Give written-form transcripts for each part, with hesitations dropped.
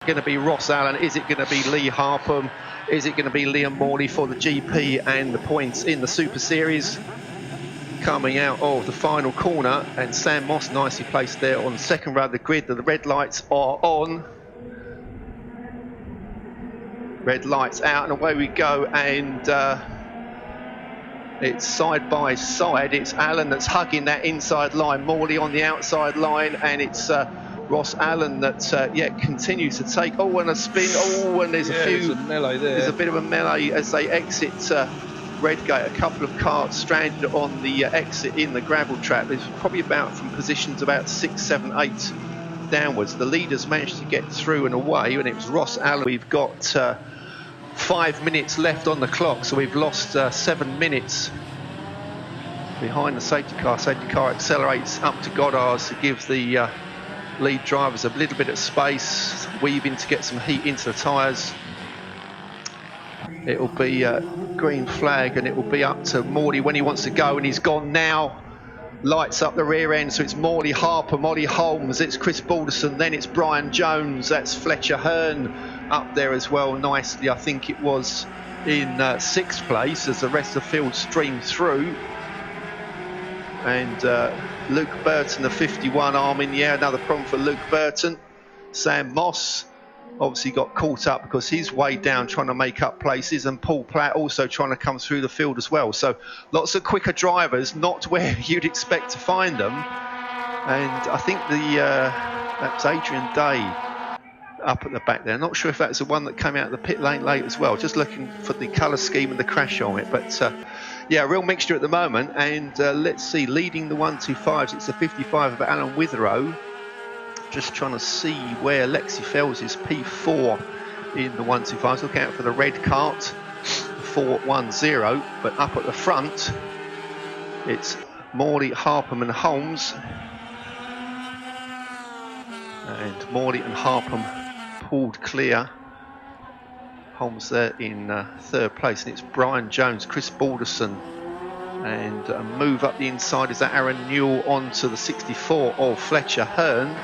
going to be Ross Allen? Is it going to be Lee Harpham? Is it going to be Liam Morley for the GP and the points in the Super Series? Coming out of the final corner, and Sam Moss nicely placed there on the second row of the grid. The red lights are on. Red lights out, and away we go. And it's side by side. It's Allen that's hugging that inside line, Morley on the outside line, and it's Ross Allen that continues to take. Oh, and a spin. Oh, and there's a few. There's a melee there. There's a bit of a melee as they exit Redgate. A couple of carts stranded on the exit in the gravel trap. There's probably about from positions about 6, 7, 8 downwards. The leaders managed to get through and away, and it was Ross Allen. We've got 5 minutes left on the clock, so we've lost 7 minutes behind the safety car. Safety car accelerates up to Goddard's to give the lead drivers a little bit of space, weaving to get some heat into the tyres. It will be a green flag, and it will be up to Morley when he wants to go, and he's gone now. Lights up the rear end, so it's Morley, Harpham, Ollie Holmes, it's Chris Balderson, then it's Brian Jones, that's Fletcher Hearn up there as well nicely. I think it was in 6th place as the rest of the field streamed through. And Luke Burton, the 51 arm in the air, another problem for Luke Burton. Sam Moss obviously got caught up because he's way down trying to make up places, and Paul Platt also trying to come through the field as well. So lots of quicker drivers, not where you'd expect to find them. And I think that's Adrian Day up at the back there. Not sure if that's the one that came out of the pit lane late as well. Just looking for the colour scheme and the crash on it. But yeah, real mixture at the moment. And let's see, leading the 125s, it's the 55 of Alan Witherow. Just trying to see where Lexi Fells is P4 in the 125s. Look out for the red cart, 410. But up at the front, it's Morley, Harpham and Holmes. And Morley and Harpham pulled clear. Holmes there in 3rd place. And it's Brian Jones, Chris Balderson. And a move up the inside is that Aaron Newell onto the 64 of Fletcher Hearn.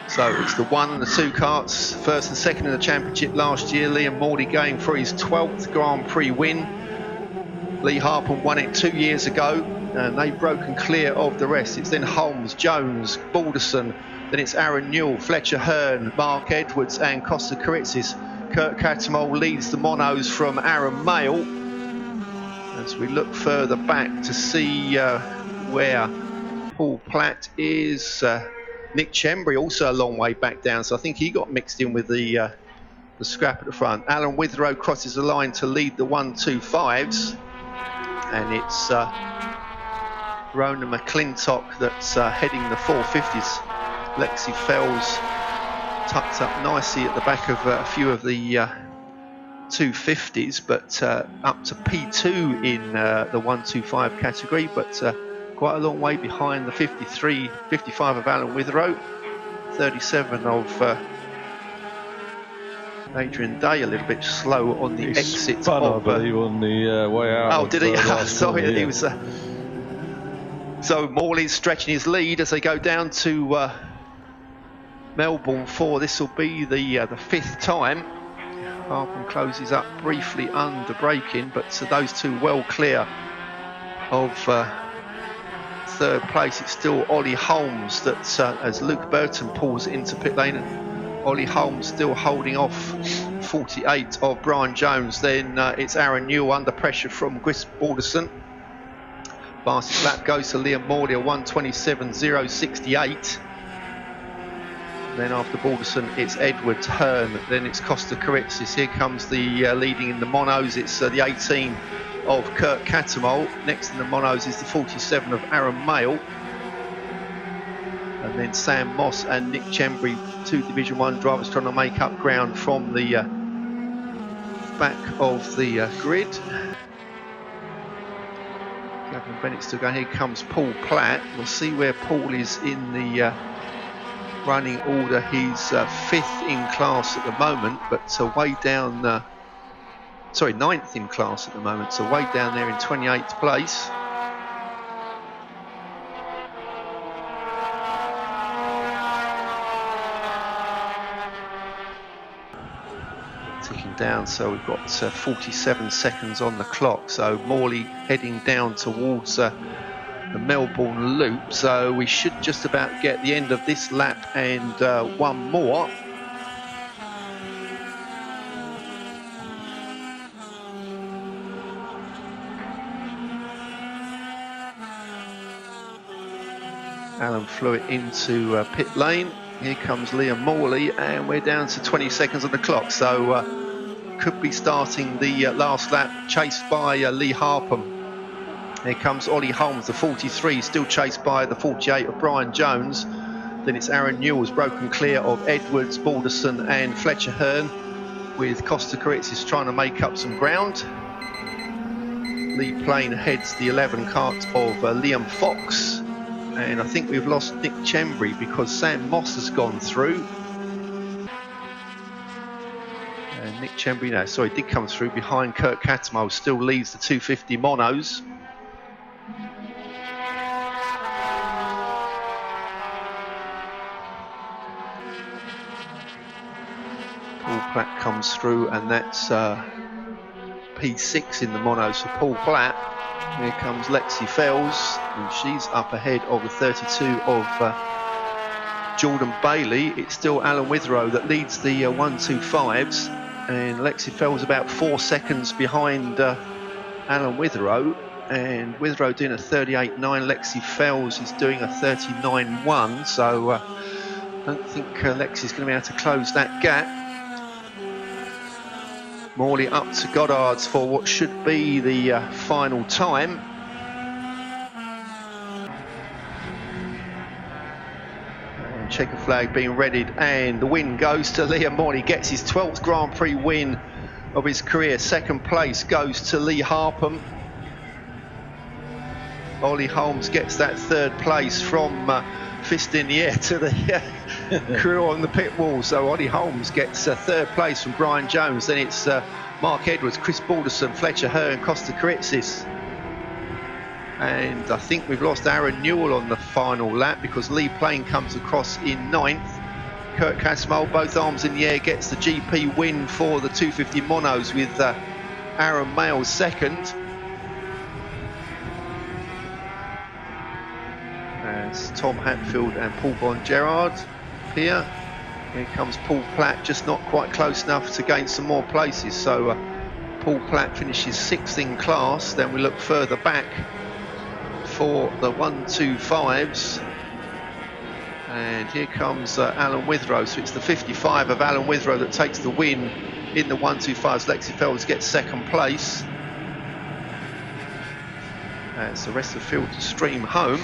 So it's the 1 and the 2 carts, 1st and 2nd in the championship last year. Liam Morley going for his 12th Grand Prix win. Lee Harpham won it 2 years ago, and they've broken clear of the rest. It's then Holmes, Jones, Balderson, then it's Aaron Newell, Fletcher Hearn, Mark Edwards and Costa Karitzis. Kurt Cattermole leads the monos from Aaron Mayle. As we look further back to see where Paul Platt is. Nick Chembry also a long way back down, so I think he got mixed in with the scrap at the front. Alan Witherow crosses the line to lead the 125s, and it's Rona McClintock that's heading the 450s. Lexi Fells tucked up nicely at the back of a few of the 250s, but up to P2 in the 125 category, but quite a long way behind the 55 of Alan Witherow, 37 of Adrian Day, a little bit slow on the exit. Spun, I believe, on the way out. Oh, did he? Sorry, he was. So Morley's stretching his lead as they go down to Melbourne for this will be the 5th time. Harpham closes up briefly under braking, but those two well clear of 3rd place. It's still Ollie Holmes that as Luke Burton pulls into pit lane, and Ollie Holmes still holding off 48 of Brian Jones. Then it's Aaron Newell under pressure from Chris Balderson. Fastest lap goes to Liam Morley, a 1:27.068. Then after Balderson, it's Edwards, Hearn, then it's Costa Karitzis. Here comes the leading in the monos. It's the 18 of Kurt Cattermole. Next in the monos is the 47 of Aaron Mayle. And then Sam Moss and Nick Chembry, 2 Division 1 drivers trying to make up ground from the back of the grid. Gavin Bennett still going. Here comes Paul Platt. We'll see where Paul is in the running order. He's 5th in class at the moment, but way down 9th in class at the moment, so way down there in 28th place. down, so we've got 47 seconds on the clock. So Morley heading down towards the Melbourne Loop, so we should just about get the end of this lap and one more. Alan flew it into pit lane. Here comes Liam Morley, and we're down to 20 seconds on the clock, so could be starting the last lap, chased by Lee Harpham. Here comes Ollie Holmes, the 43, still chased by the 48 of Brian Jones. Then it's Aaron Newell's broken clear of Edwards, Balderson and Fletcher Hearn, with Costa Karitsis trying to make up some ground. Lee Plain heads the 11 kart of Liam Fox. And I think we've lost Nick Chembry because Sam Moss has gone through. And Nick Chembry, no, sorry, did come through behind Kurt Cattermole, still leads the 250 monos. Paul Platt comes through, and that's P6 in the monos for Paul Platt. Here comes Lexi Fells, and she's up ahead of the 32 of Jordan Bailey. It's still Alan Witherow that leads the 125s, and Lexi Fells about 4 seconds behind Alan Witherow, and Witherow doing a 38.9. Lexi Fells is doing a 39.1, so I don't think Lexi's going to be able to close that gap. Morley up to Goddard's for what should be the final time. And checker flag being readied, and the win goes to Liam Morley. Gets his 12th Grand Prix win of his career. Second place goes to Lee Harpham. Ollie Holmes gets that third place from fist in the air to the crew on the pit wall. So Ollie Holmes gets third place from Brian Jones. Then it's Mark Edwards, Chris Balderson, Fletcher Hearn, Costa Karitsis. And I think we've lost Aaron Newell on the final lap because Lee Plain comes across in 9th. Kurt Cattermole, both arms in the air, gets the GP win for the 250 monos with Aaron Mayall second. As Tom Hatfield and Paul Bongerard here. Here comes Paul Platt, just not quite close enough to gain some more places. So Paul Platt finishes 6th in class. Then we look further back for the 125s. And here comes Alan Witherow. So it's the 55 of Alan Witherow that takes the win in the 125s. Lexi Fells gets second place. As the rest of the field to stream home.